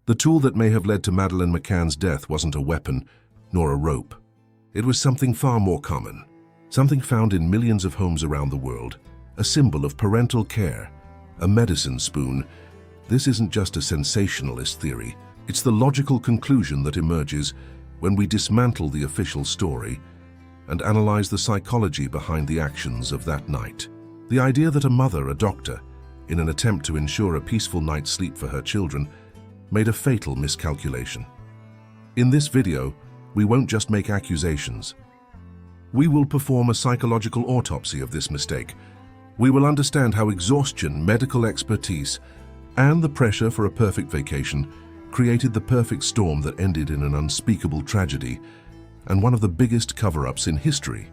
The tool that may have led to Madeleine McCann's death wasn't a weapon, nor a rope. It was something far more common, something found in millions of homes around the world, a symbol of parental care, a medicine spoon. This isn't just a sensationalist theory, it's the logical conclusion that emerges when we dismantle the official story and analyze the psychology behind the actions of that night. The idea that a mother, a doctor, in an attempt to ensure a peaceful night's sleep for her children, made a fatal miscalculation. In this video, we won't just make accusations. We will perform a psychological autopsy of this mistake. We will understand how exhaustion, medical expertise, and the pressure for a perfect vacation created the perfect storm that ended in an unspeakable tragedy and one of the biggest cover-ups in history.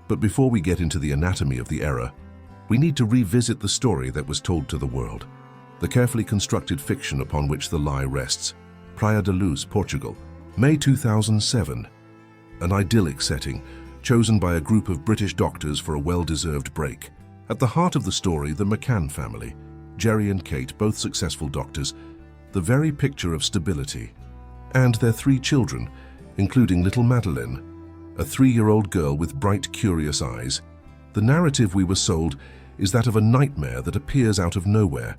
But before we get into the anatomy of the error, we need to revisit the story that was told to the world, the carefully constructed fiction upon which the lie rests. Praia da Luz, Portugal, May 2007. An idyllic setting, chosen by a group of British doctors for a well-deserved break. At the heart of the story, the McCann family, Gerry and Kate, both successful doctors, the very picture of stability. And their 3 children, including little Madeleine, a 3-year-old girl with bright, curious eyes. The narrative we were sold is that of a nightmare that appears out of nowhere.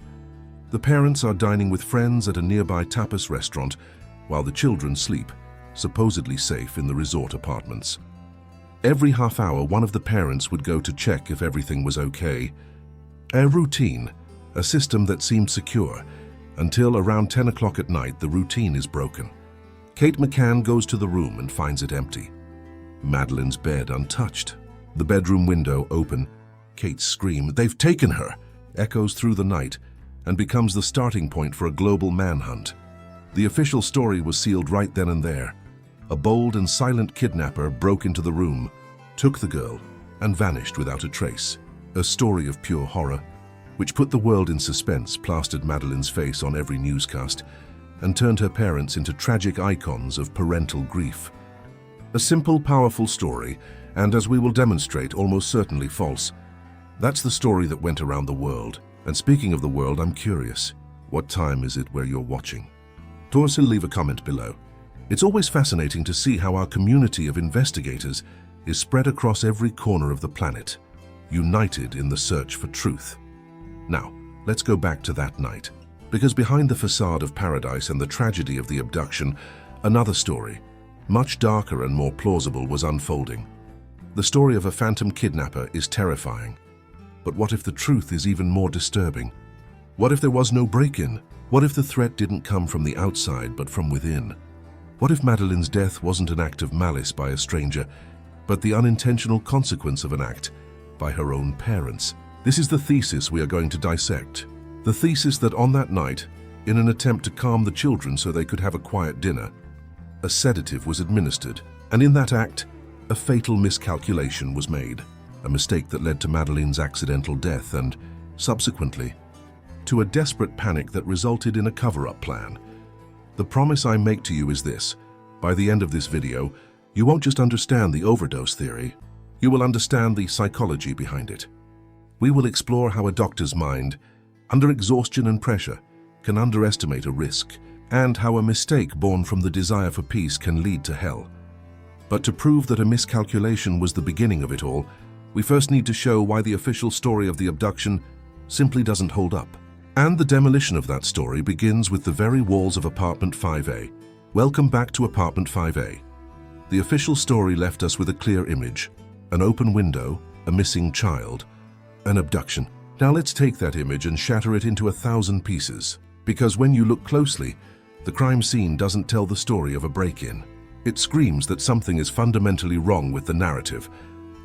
The parents are dining with friends at a nearby tapas restaurant, while the children sleep, supposedly safe in the resort apartments. Every half hour, one of the parents would go to check if everything was okay. A routine, a system that seemed secure, until around 10 o'clock at night the routine is broken. Kate McCann goes to the room and finds it empty. Madeleine's bed untouched. The bedroom window open. Kate's scream, "They've taken her!" echoes through the night and becomes the starting point for a global manhunt. The official story was sealed right then and there. A bold and silent kidnapper broke into the room, took the girl, and vanished without a trace. A story of pure horror, which put the world in suspense, plastered Madeleine's face on every newscast, and turned her parents into tragic icons of parental grief. A simple, powerful story, and as we will demonstrate, almost certainly false. That's the story that went around the world. And speaking of the world, I'm curious, what time is it where you're watching? Torsil, leave a comment below. It's always fascinating to see how our community of investigators is spread across every corner of the planet, united in the search for truth. Now, let's go back to that night, because behind the facade of paradise and the tragedy of the abduction, another story, much darker and more plausible, was unfolding. The story of a phantom kidnapper is terrifying. But what if the truth is even more disturbing? What if there was no break-in? What if the threat didn't come from the outside but from within? What if Madeleine's death wasn't an act of malice by a stranger, but the unintentional consequence of an act by her own parents? This is the thesis we are going to dissect. The thesis that on that night, in an attempt to calm the children so they could have a quiet dinner, a sedative was administered, and in that act, a fatal miscalculation was made. A mistake that led to Madeleine's accidental death and, subsequently, to a desperate panic that resulted in a cover-up plan. The promise I make to you is this: by the end of this video, you won't just understand the overdose theory, you will understand the psychology behind it. We will explore how a doctor's mind, under exhaustion and pressure, can underestimate a risk, and how a mistake born from the desire for peace can lead to hell. But to prove that a miscalculation was the beginning of it all, we first need to show why the official story of the abduction simply doesn't hold up. And the demolition of that story begins with the very walls of apartment 5A. Welcome back to apartment 5A. The official story left us with a clear image: an open window, a missing child, an abduction. Now let's take that image and shatter it into 1,000 pieces. Because when you look closely, the crime scene doesn't tell the story of a break-in. It screams that something is fundamentally wrong with the narrative.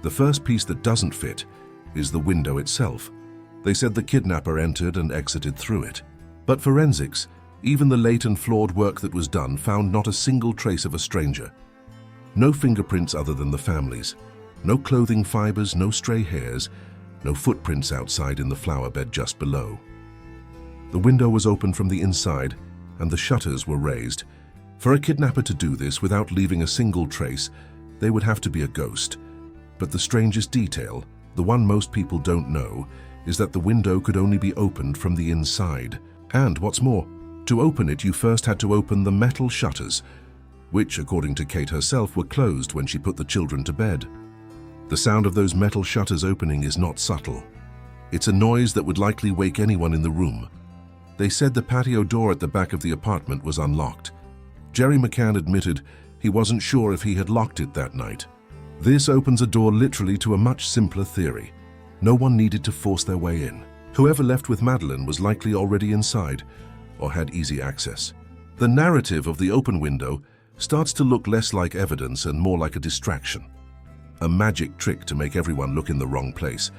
The first piece that doesn't fit is the window itself. They said the kidnapper entered and exited through it. But forensics, even the late and flawed work that was done, found not a single trace of a stranger. No fingerprints other than the family's. No clothing fibers, no stray hairs, no footprints outside in the flower bed just below. The window was open from the inside and the shutters were raised. For a kidnapper to do this without leaving a single trace, they would have to be a ghost. But the strangest detail, the one most people don't know, is that the window could only be opened from the inside. And what's more, To open it, you first had to open the metal shutters, which, according to Kate herself, were closed when she put the children to bed. The sound of those metal shutters opening is not subtle. It's a noise that would likely wake anyone in the room. They said the patio door at the back of the apartment was unlocked. Gerry McCann admitted he wasn't sure if he had locked it that night. This opens a door literally to a much simpler theory. No one needed to force their way in. Whoever left with Madeleine was likely already inside or had easy access. The narrative of the open window starts to look less like evidence and more like a distraction. A magic trick to make everyone look in the wrong place.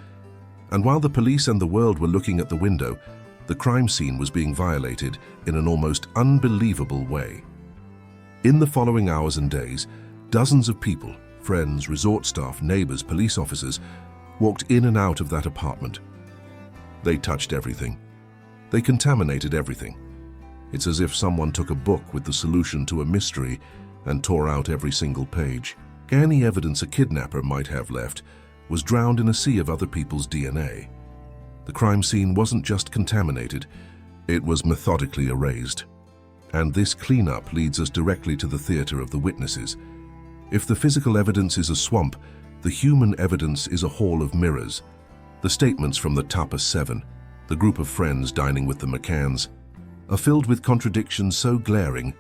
And while the police and the world were looking at the window, the crime scene was being violated in an almost unbelievable way. In the following hours and days, dozens of people, friends, resort staff, neighbors, police officers, walked in and out of that apartment. They touched everything. They contaminated everything. It's as if someone took a book with the solution to a mystery and tore out every single page. Any evidence a kidnapper might have left was drowned in a sea of other people's DNA. The crime scene wasn't just contaminated, it was methodically erased. And this cleanup leads us directly to the theater of the witnesses. If the physical evidence is a swamp, the human evidence is a hall of mirrors. The statements from the Tamper 7, the group of friends dining with the McCanns, are filled with contradictions so glaring,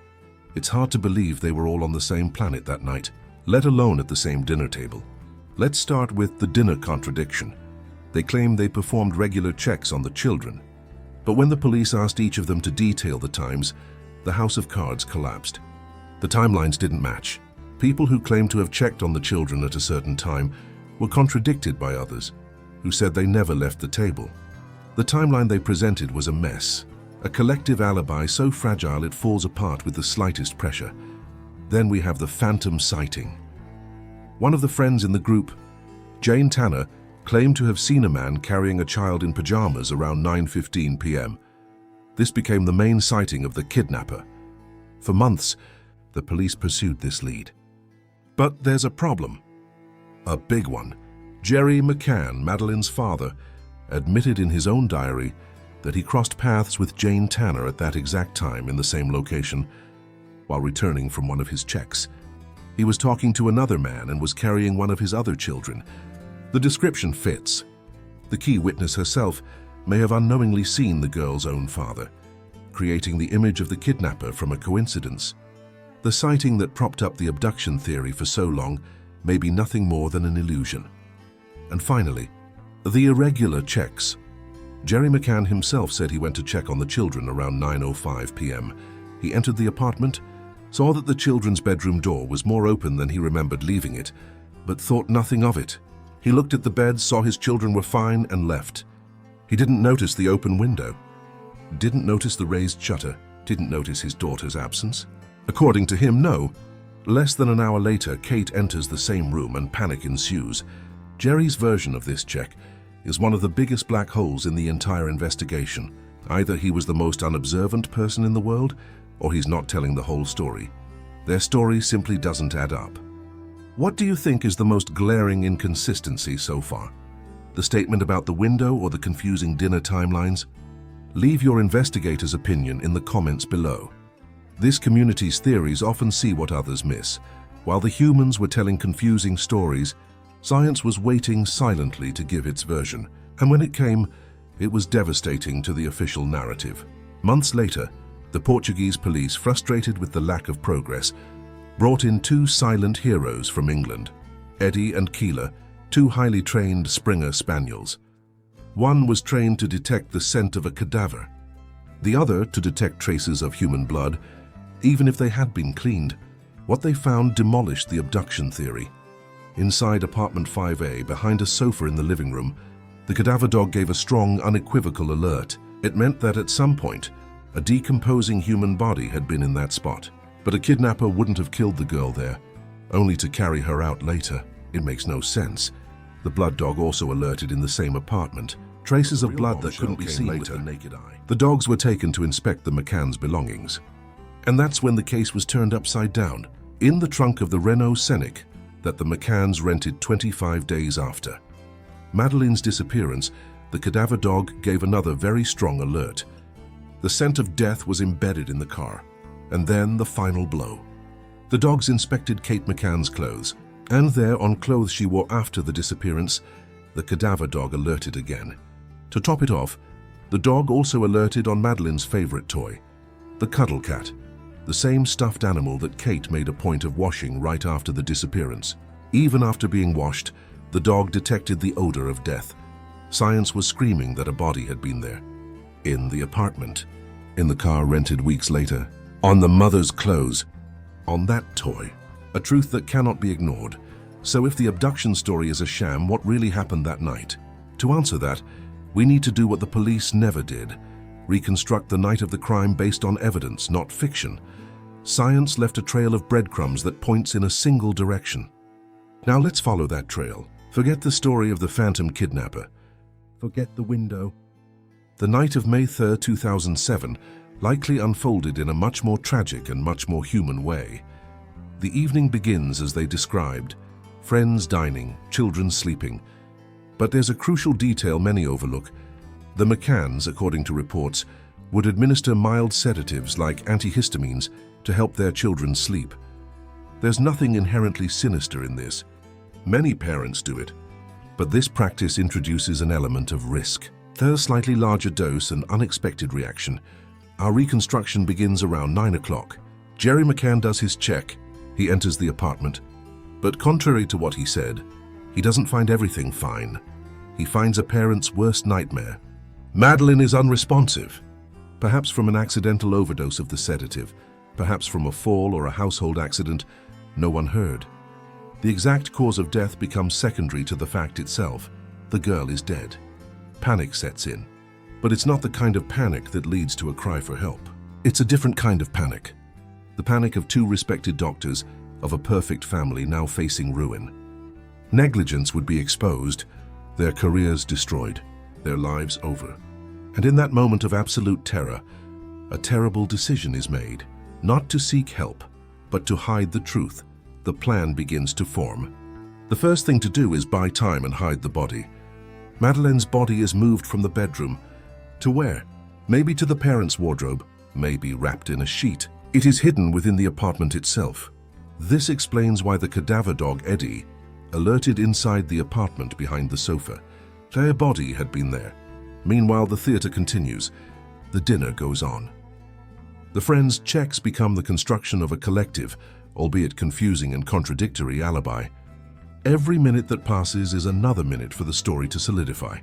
it's hard to believe they were all on the same planet that night, let alone at the same dinner table. Let's start with the dinner contradiction. They claim they performed regular checks on the children, but when the police asked each of them to detail the times, the house of cards collapsed. The timelines didn't match. People who claimed to have checked on the children at a certain time were contradicted by others, who said they never left the table. The timeline they presented was a mess, a collective alibi so fragile it falls apart with the slightest pressure. Then we have the phantom sighting. One of the friends in the group, Jane Tanner, claimed to have seen a man carrying a child in pajamas around 9:15 p.m. This became the main sighting of the kidnapper. For months, the police pursued this lead. But there's a problem. A big one. Gerry McCann, Madeleine's father, admitted in his own diary that he crossed paths with Jane Tanner at that exact time in the same location while returning from one of his checks. He was talking to another man and was carrying one of his other children. The description fits. The key witness herself may have unknowingly seen the girl's own father, creating the image of the kidnapper from a coincidence. The sighting that propped up the abduction theory for so long may be nothing more than an illusion. And finally, the irregular checks. Gerry McCann himself said he went to check on the children around 9:05 p.m. He entered the apartment, saw that the children's bedroom door was more open than he remembered leaving it, but thought nothing of it. He looked at the bed, saw his children were fine, and left. He didn't notice the open window, didn't notice the raised shutter, didn't notice his daughter's absence. According to him, no. Less than an hour later, Kate enters the same room and panic ensues. Gerry's version of this check is one of the biggest black holes in the entire investigation. Either he was the most unobservant person in the world, or he's not telling the whole story. Their story simply doesn't add up. What do you think is the most glaring inconsistency so far? The statement about the window or the confusing dinner timelines? Leave your investigator's opinion in the comments below. This community's theories often see what others miss. While the humans were telling confusing stories, science was waiting silently to give its version. And when it came, it was devastating to the official narrative. Months later, the Portuguese police, frustrated with the lack of progress, brought in two silent heroes from England, Eddie and Keela, two highly trained Springer Spaniels. One was trained to detect the scent of a cadaver, the other to detect traces of human blood, even if they had been cleaned. What they found demolished the abduction theory. Inside apartment 5A, behind a sofa in the living room, the cadaver dog gave a strong, unequivocal alert. It meant that at some point, a decomposing human body had been in that spot. But a kidnapper wouldn't have killed the girl there, only to carry her out later. It makes no sense. The blood dog also alerted in the same apartment. Traces of blood that couldn't be seen with the naked eye. The dogs were taken to inspect the McCann's belongings. And that's when the case was turned upside down, in the trunk of the Renault Scenic that the McCanns rented 25 days after. Madeleine's disappearance, the cadaver dog gave another very strong alert. The scent of death was embedded in the car. And then the final blow. The dogs inspected Kate McCann's clothes, and there, on clothes she wore after the disappearance, the cadaver dog alerted again. To top it off, the dog also alerted on Madeleine's favorite toy, the cuddle cat, the same stuffed animal that Kate made a point of washing right after the disappearance. Even after being washed, the dog detected the odor of death. Science was screaming that a body had been there. In the apartment, in the car rented weeks later, on the mother's clothes, on that toy. A truth that cannot be ignored. So if the abduction story is a sham, what really happened that night? To answer that, we need to do what the police never did. Reconstruct the night of the crime based on evidence, not fiction. Science left a trail of breadcrumbs that points in a single direction. Now let's follow that trail. Forget the story of the phantom kidnapper. Forget the window. The night of May 3, 2007 likely unfolded in a much more tragic and much more human way. The evening begins as they described, friends dining, children sleeping. But there's a crucial detail many overlook. The McCanns, according to reports, would administer mild sedatives like antihistamines to help their children sleep. There's nothing inherently sinister in this. Many parents do it, but this practice introduces an element of risk. There's a slightly larger dose and unexpected reaction. Our reconstruction begins around 9 o'clock. Gerry McCann does his check. He enters the apartment. But contrary to what he said, he doesn't find everything fine. He finds a parent's worst nightmare. Madeleine is unresponsive. Perhaps from an accidental overdose of the sedative, perhaps from a fall or a household accident no one heard. The exact cause of death becomes secondary to the fact itself. The girl is dead. Panic sets in. But it's not the kind of panic that leads to a cry for help. It's a different kind of panic. The panic of two respected doctors, of a perfect family now facing ruin. Negligence would be exposed, their careers destroyed, their lives over. And in that moment of absolute terror, a terrible decision is made, not to seek help, but to hide the truth. The plan begins to form. The first thing to do is buy time and hide the body. Madeleine's body is moved from the bedroom. To where? Maybe to the parents' wardrobe, maybe wrapped in a sheet. It is hidden within the apartment itself. This explains why the cadaver dog Eddie alerted inside the apartment behind the sofa. Their body had been there. Meanwhile, the theater continues. The dinner goes on. The friends' checks become the construction of a collective, albeit confusing and contradictory, alibi. Every minute that passes is another minute for the story to solidify.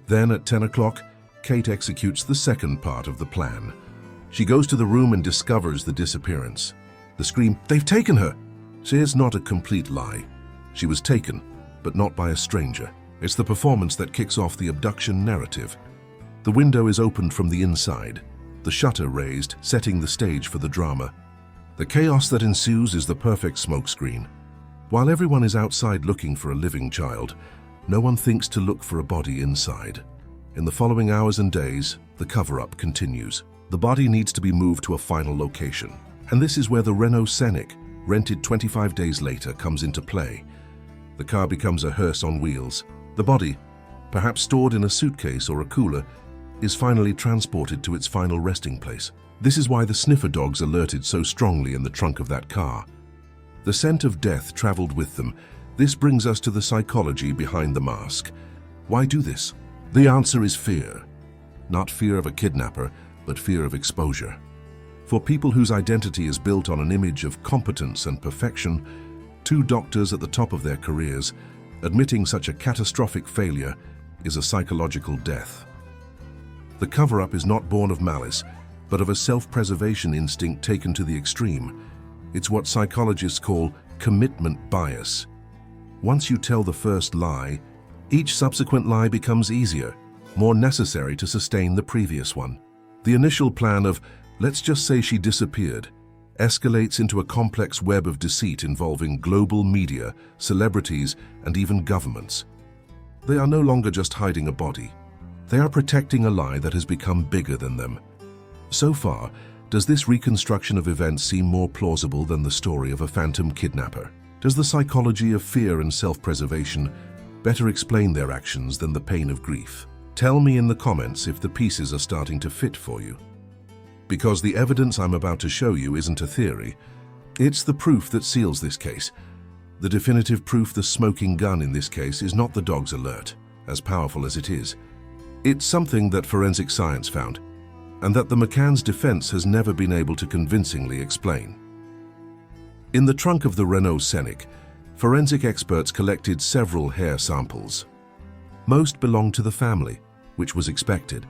Then at 10 o'clock, Kate executes the second part of the plan. She goes to the room and discovers the disappearance. The scream, "They've taken her!" She is not a complete lie. She was taken, but not by a stranger. It's the performance that kicks off the abduction narrative. The window is opened from the inside, the shutter raised, setting the stage for the drama. The chaos that ensues is the perfect smokescreen. While everyone is outside looking for a living child, no one thinks to look for a body inside. In the following hours and days, the cover-up continues. The body needs to be moved to a final location. And this is where the Renault Scenic, rented 25 days later, comes into play. The car becomes a hearse on wheels. The body, perhaps stored in a suitcase or a cooler, is finally transported to its final resting place. This is why the sniffer dogs alerted so strongly in the trunk of that car. The scent of death traveled with them. This brings us to the psychology behind the mask. Why do this? The answer is fear. Not fear of a kidnapper, but fear of exposure. For people whose identity is built on an image of competence and perfection, two doctors at the top of their careers, admitting such a catastrophic failure is a psychological death. The cover-up is not born of malice, but of a self-preservation instinct taken to the extreme. It's what psychologists call commitment bias. Once you tell the first lie, each subsequent lie becomes easier, more necessary to sustain the previous one. The initial plan of, let's just say she disappeared, escalates into a complex web of deceit involving global media, celebrities, and even governments. They are no longer just hiding a body. They are protecting a lie that has become bigger than them. So far, does this reconstruction of events seem more plausible than the story of a phantom kidnapper? Does the psychology of fear and self-preservation better explain their actions than the pain of grief? Tell me in the comments if the pieces are starting to fit for you. because the evidence I'm about to show you isn't a theory. It's the proof that seals this case. The definitive proof. The smoking gun in this case is not the dog's alert, as powerful as it is. It's something that forensic science found, and that the McCann's defense has never been able to convincingly explain. In the trunk of the Renault Scenic, forensic experts collected several hair samples. Most belonged to the family, which was expected.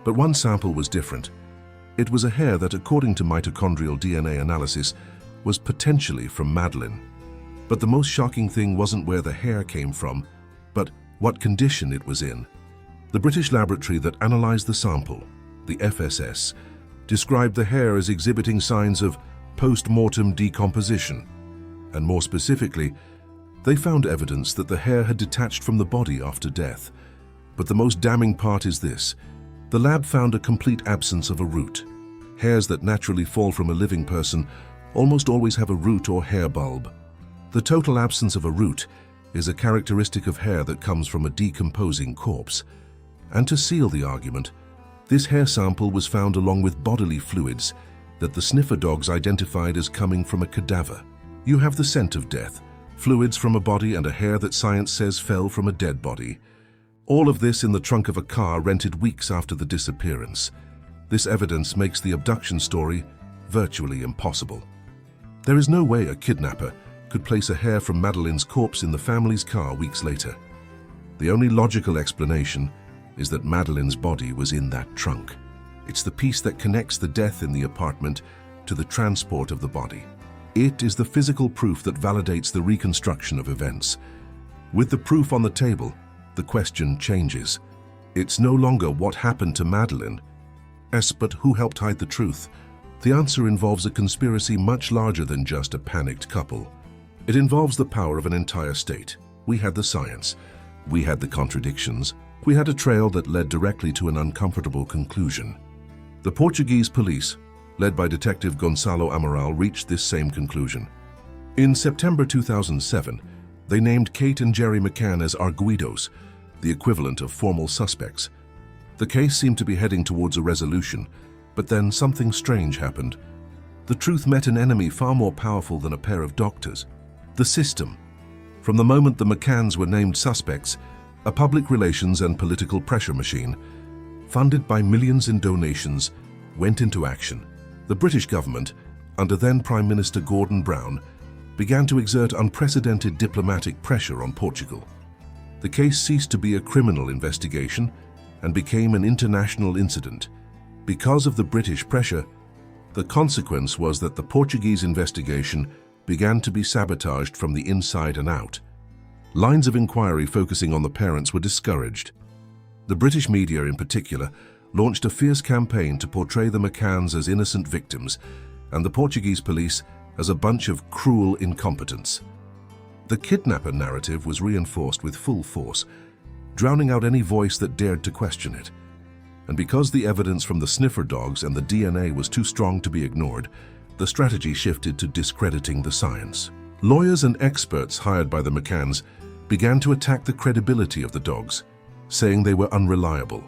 But one sample was different. It was a hair that, according to mitochondrial DNA analysis, was potentially from Madeleine. But the most shocking thing wasn't where the hair came from, but what condition it was in. The British laboratory that analyzed the sample, the FSS, described the hair as exhibiting signs of post-mortem decomposition. And more specifically, they found evidence that the hair had detached from the body after death. But the most damning part is this. The lab found a complete absence of a root. Hairs that naturally fall from a living person almost always have a root or hair bulb. The total absence of a root is a characteristic of hair that comes from a decomposing corpse. And to seal the argument, this hair sample was found along with bodily fluids that the sniffer dogs identified as coming from a cadaver. You have the scent of death, fluids from a body, and a hair that science says fell from a dead body. All of this in the trunk of a car rented weeks after the disappearance. This evidence makes the abduction story virtually impossible. There is no way a kidnapper could place a hair from Madeleine's corpse in the family's car weeks later. The only logical explanation is that Madeleine's body was in that trunk. It's the piece that connects the death in the apartment to the transport of the body. It is the physical proof that validates the reconstruction of events. With the proof on the table, the question changes. It's no longer what happened to Madeleine, but who helped hide the truth. The answer involves a conspiracy much larger than just a panicked couple. It involves the power of an entire state. We had the science. We had the contradictions. We had a trail that led directly to an uncomfortable conclusion. The Portuguese police, led by Detective Gonçalo Amaral, reached this same conclusion. In September 2007, they named Kate and Gerry McCann as arguidos, the equivalent of formal suspects. The case seemed to be heading towards a resolution, but then something strange happened. The truth met an enemy far more powerful than a pair of doctors: the system. From the moment the McCanns were named suspects, a public relations and political pressure machine, funded by millions in donations, went into action. The British government, under then Prime Minister Gordon Brown, began to exert unprecedented diplomatic pressure on Portugal. The case ceased to be a criminal investigation and became an international incident. Because of the British pressure, the consequence was that the Portuguese investigation began to be sabotaged from the inside and out. Lines of inquiry focusing on the parents were discouraged. The British media, in particular, launched a fierce campaign to portray the McCanns as innocent victims and the Portuguese police as a bunch of cruel incompetents. The kidnapper narrative was reinforced with full force, drowning out any voice that dared to question it. And because the evidence from the sniffer dogs and the DNA was too strong to be ignored, the strategy shifted to discrediting the science. Lawyers and experts hired by the McCanns began to attack the credibility of the dogs, saying they were unreliable.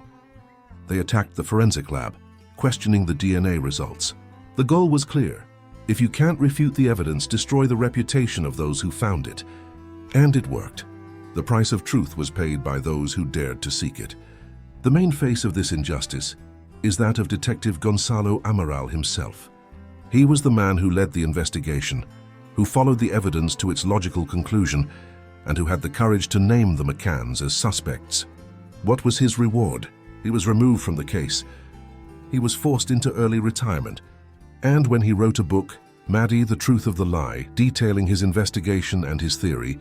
They attacked the forensic lab, questioning the DNA results. The goal was clear. If you can't refute the evidence, destroy the reputation of those who found it. And it worked. The price of truth was paid by those who dared to seek it. The main face of this injustice is that of Detective Gonçalo Amaral himself. He was the man who led the investigation, who followed the evidence to its logical conclusion, and who had the courage to name the McCanns as suspects. What was his reward? He was removed from the case. He was forced into early retirement. And when he wrote a book, Maddie, The Truth of the Lie, detailing his investigation and his theory,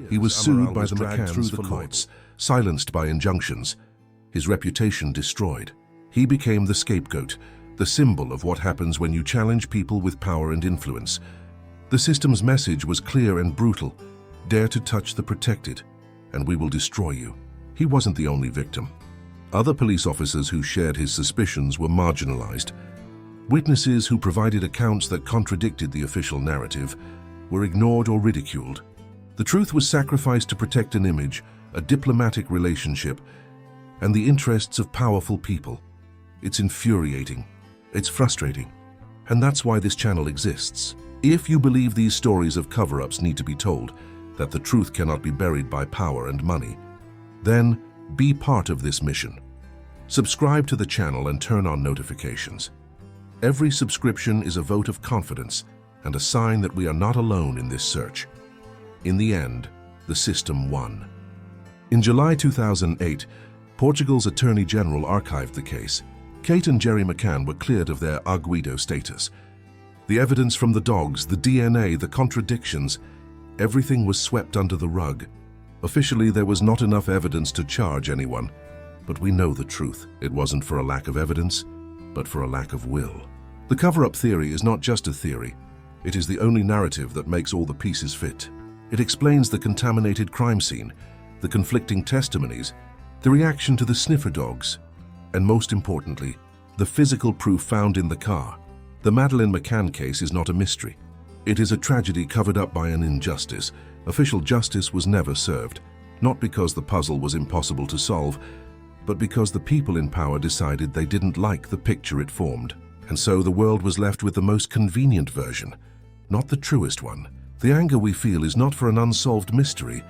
he was sued by the McCanns for courts, silenced by injunctions, his reputation destroyed. He became the scapegoat, the symbol of what happens when you challenge people with power and influence. The system's message was clear and brutal: dare to touch the protected, and we will destroy you. He wasn't the only victim. Other police officers who shared his suspicions were marginalized. Witnesses who provided accounts that contradicted the official narrative were ignored or ridiculed. The truth was sacrificed to protect an image, a diplomatic relationship, and the interests of powerful people. It's infuriating. It's frustrating. And that's why this channel exists. If you believe these stories of cover-ups need to be told, that the truth cannot be buried by power and money, then be part of this mission. Subscribe to the channel and turn on notifications. Every subscription is a vote of confidence and a sign that we are not alone in this search. In the end, the system won. In July 2008, Portugal's Attorney General archived the case. Kate and Gerry McCann were cleared of their arguido status. The evidence from the dogs, the DNA, the contradictions, everything was swept under the rug. Officially, there was not enough evidence to charge anyone, but we know the truth. It wasn't for a lack of evidence, but for a lack of will. The cover-up theory is not just a theory. It is the only narrative that makes all the pieces fit. It explains the contaminated crime scene, the conflicting testimonies, the reaction to the sniffer dogs, and most importantly, the physical proof found in the car. The Madeleine McCann case is not a mystery. It is a tragedy covered up by an injustice. Official justice was never served, not because the puzzle was impossible to solve, but because the people in power decided they didn't like the picture it formed. And so the world was left with the most convenient version, not the truest one. The anger we feel is not for an unsolved mystery,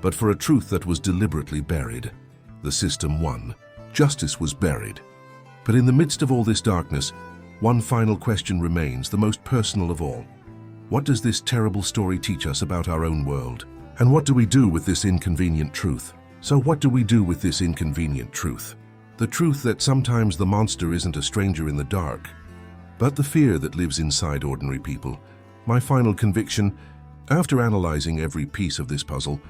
but for a truth that was deliberately buried. The system won. Justice was buried. But in the midst of all this darkness, one final question remains, the most personal of all. What does this terrible story teach us about our own world? And what do we do with this inconvenient truth? So what do we do with this inconvenient truth? The truth that sometimes the monster isn't a stranger in the dark, but the fear that lives inside ordinary people. My final conviction, after analyzing every piece of this puzzle,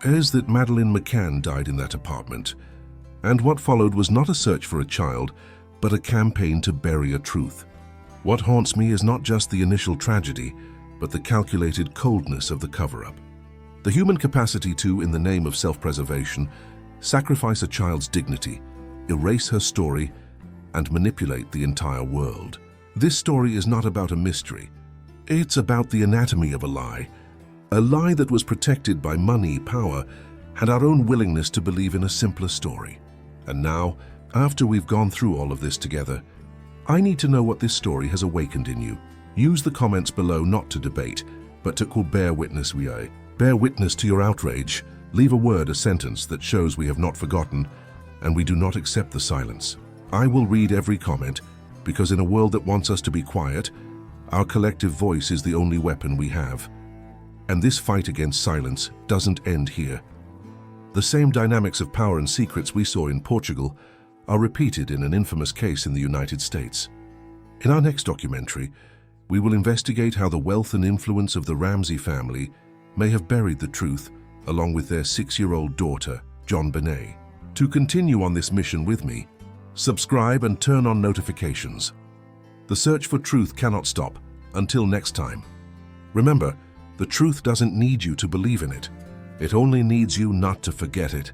is that Madeleine McCann died in that apartment. And what followed was not a search for a child, but a campaign to bury a truth. What haunts me is not just the initial tragedy, but the calculated coldness of the cover-up. The human capacity to, in the name of self-preservation, sacrifice a child's dignity, erase her story, and manipulate the entire world. This story is not about a mystery. It's about the anatomy of a lie that was protected by money, power, and our own willingness to believe in a simpler story. And now, after we've gone through all of this together, I need to know what this story has awakened in you. Use the comments below not to debate, but to bear witness. Bear witness to your outrage. Leave a word, a sentence that shows we have not forgotten, and we do not accept the silence. I will read every comment, because in a world that wants us to be quiet, our collective voice is the only weapon we have. And this fight against silence doesn't end here. The same dynamics of power and secrets we saw in Portugal are repeated in an infamous case in the United States. In our next documentary, we will investigate how the wealth and influence of the Ramsey family may have buried the truth along with their 6-year-old daughter, JonBenét. To continue on this mission with me, subscribe and turn on notifications. The search for truth cannot stop. Until next time. Remember, the truth doesn't need you to believe in it. It only needs you not to forget it.